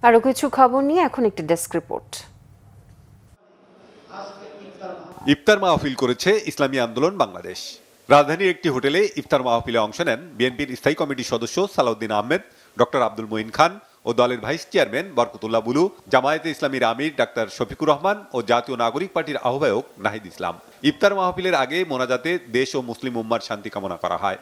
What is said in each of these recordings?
আরও কিছু খবর নিয়ে এখন একটি ডেস্ক রিপোর্ট। ইফতার মাহফিল করেছে ইসলামী আন্দোলন বাংলাদেশ। রাজধানীর একটি হোটেলে ইফতার মাহফিলে অংশ নেন বিএনপির স্থায়ী কমিটির সদস্য সালাউদ্দিন আহমেদ, ডক্টর আব্দুল মঈন খান ও দলের ভাইস চেয়ারম্যান বরকতুল্লাহ বুলু, জামায়াতে ইসলামীর আমির ডাক্তার শফিকুর রহমান ও জাতীয় নাগরিক পার্টির আহ্বায়ক নাহিদ ইসলাম। ইফতার মাহফিলের আগে মোনাজাতে দেশ ও মুসলিম উম্মার শান্তি কামনা করা হয়।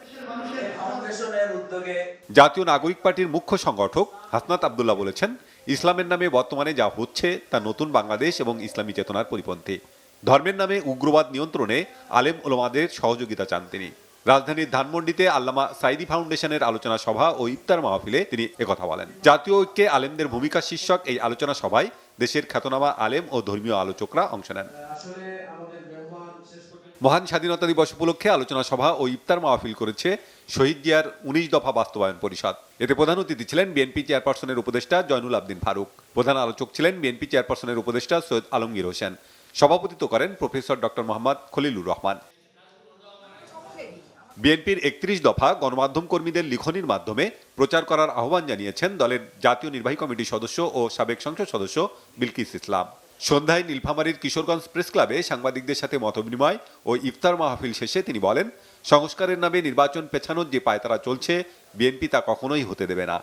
জাতীয় নাগরিক পার্টির মুখ্য সংগঠক হাসনাত আব্দুল্লাহ বলেছেন, ইসলামের নামে বর্তমানে যা হচ্ছে তা নতুন বাংলাদেশ এবং ইসলামী চেতনার পরিপন্থী। ধর্মের নামে উগ্রবাদ নিয়ন্ত্রণে আলেম ওলামাদের সহযোগিতা চান তিনি। রাজধানীর ধানমন্ডিতে আল্লামা সাইদি ফাউন্ডেশনের আলোচনা সভা ও ইফতার মাহফিলে তিনি একথা বলেন। জাতীয় ঐক্যে আলেমদের ভূমিকা শীর্ষক এই আলোচনা সভায় দেশের খ্যাতনামা আলেম ও ধর্মীয় আলোচকরা অংশ নেন। মহান স্বাধীনতা দিবস উপলক্ষে আলোচনা সভা ও ইফতার মাহফিল করেছে শহীদ জিয়ার ১৯ দফা বাস্তবায়ন পরিষদ। এতে প্রধান অতিথি ছিলেন বিএনপি চেয়ারপারসনের উপদেষ্টা জয়নুল আবদিন ফারুক। প্রধান আলোচক ছিলেন বিএনপি চেয়ারপারসনের উপদেষ্টা সৈয়দ আলমগীর হোসেন। সভাপতিত্ব করেন প্রফেসর ডক্টর মোহাম্মদ খলিলুর রহমান। বিএনপির ৩১ দফা গণমাধ্যম কর্মীদের লিখনির মাধ্যমে প্রচার করার আহ্বান জানিয়েছেন দলের জাতীয় নির্বাহী কমিটির সদস্য ও সাবেক সংসদ সদস্য বিলকিস ইসলাম। সন্ধ্যায় নীলফামারীর কিশোরগঞ্জ প্রেস ক্লাবে সাংবাদিকদের সাথে মতবিনিময় ও ইফতার মাহফিল শেষে তিনি বলেন, সংস্কারের নামে নির্বাচন পেছানোর যে পায়তারা চলছে, বিএনপি তা কখনোই হতে দেবে না।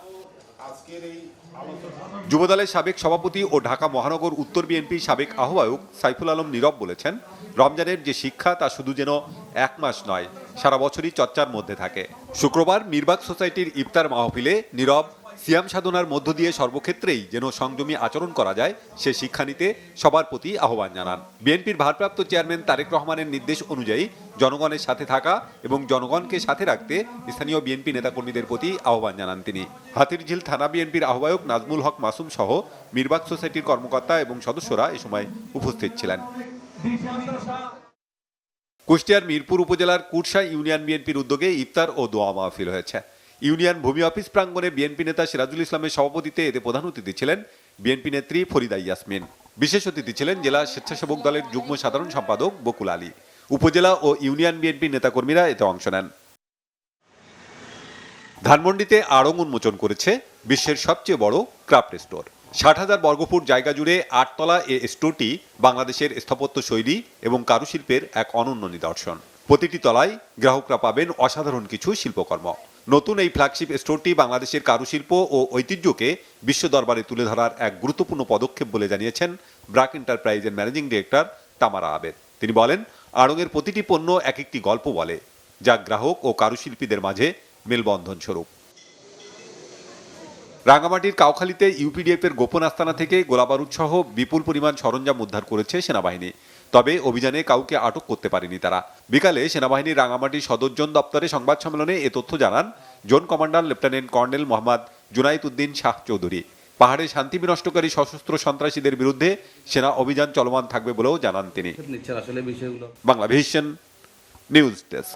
যুবদলের সাবেক সভাপতি ও ঢাকা মহানগর উত্তর বিএনপির সাবেক আহ্বায়ক সাইফুল আলম নীরব বলেছেন, রমজানের যে শিক্ষা তা শুধু যেন এক মাস নয়, সারা বছরই চর্চার মধ্যে থাকে। শুক্রবার মিরবাগ সোসাইটির ইফতার মাহফিলে নীরব সিয়াম সাধনার মধ্য দিয়ে সর্বক্ষেত্রেই যেন সংযমী আচরণ করা যায় সে শিক্ষা নিতে সবার প্রতি আহ্বান জানান। বিএনপির ভারপ্রাপ্ত চেয়ারম্যান তারেক রহমানের নির্দেশ অনুযায়ী জনগণের সাথে থাকা এবং জনগণকে সাথে রাখতে স্থানীয় বিএনপি নেতাকর্মীদের প্রতি আহ্বান জানান তিনি। হাতিরঝিল থানা বিএনপির আহ্বায়ক নাজমুল হক মাসুম সহ মিরবাগ সোসাইটির কর্মকর্তা এবং সদস্যরা এ সময় উপস্থিত ছিলেন। কুষ্টিয়ার মিরপুর উপজেলার কুরসা ইউনিয়ন বিএনপির উদ্যোগে ইফতার ও দোয়া মাহফিল হয়েছে। ইউনিয়ন ভূমি অফিস প্রাঙ্গণে বিএনপি নেতা সিরাজুল ইসলামের সভাপতিত্বে এতে প্রধান অতিথি ছিলেন বিএনপি নেত্রী ফরিদা ইয়াসমিন। বিশেষ অতিথি ছিলেন জেলা স্বেচ্ছাসেবক দলের যুগ্ম সাধারণ সম্পাদক বকুল আলী। উপজেলা ও ইউনিয়ন বিএনপি নেতাকর্মীরা এতে অংশ নেন। ধানমন্ডিতে আড়ং উন্মোচন করেছে বিশ্বের সবচেয়ে বড় ক্রাফট স্টোর। ৬০,০০০ বর্গফুট জায়গা জুড়ে ৮তলা এ স্টোরটি বাংলাদেশের স্থাপত্য শৈলী এবং কারুশিল্পের এক অনন্য নিদর্শন। প্রতিটি তলায় গ্রাহকরা পাবেন অসাধারণ কিছু শিল্পকর্ম। নতুন এই ফ্ল্যাগশিপ স্টোরটি বাংলাদেশের কারুশিল্প ও ঐতিহ্যকে বিশ্ব দরবারে তুলে ধরার এক গুরুত্বপূর্ণ পদক্ষেপ বলে জানিয়েছেন ব্রাক এন্টারপ্রাইজের ম্যানেজিং ডিরেক্টর তামারা আবেদ। তিনি বলেন, আড়ংয়ের প্রতিটি পণ্য এক একটি গল্প বলে, যা গ্রাহক ও কারুশিল্পীদের মাঝে মেলবন্ধন স্বরূপ। রাঙ্গামাটির কাউখালীতে ইউপিডিএফ এর গোপন আস্তানা থেকে গোলাবারুদ সহ বিপুল পরিমাণ সরঞ্জাম উদ্ধার করেছে সেনাবাহিনী। তবে অভিযানে কাউকে আটক করতে পারেনি তারা। বিকালে সেনাবাহিনীর রাঙ্গামাটি সদর জোন দপ্তরে সংবাদ সম্মেলনে এ তথ্য জানান zone commander lieutenant colonel Mohammad Junaid Uddin Shah Chowdhury. পাহাড়ে শান্তি বিনষ্টকারী সশস্ত্র সন্ত্রাসীদের বিরুদ্ধে সেনা অভিযান চলমান থাকবে বলেও জানান তিনি। Bangla vision news desk.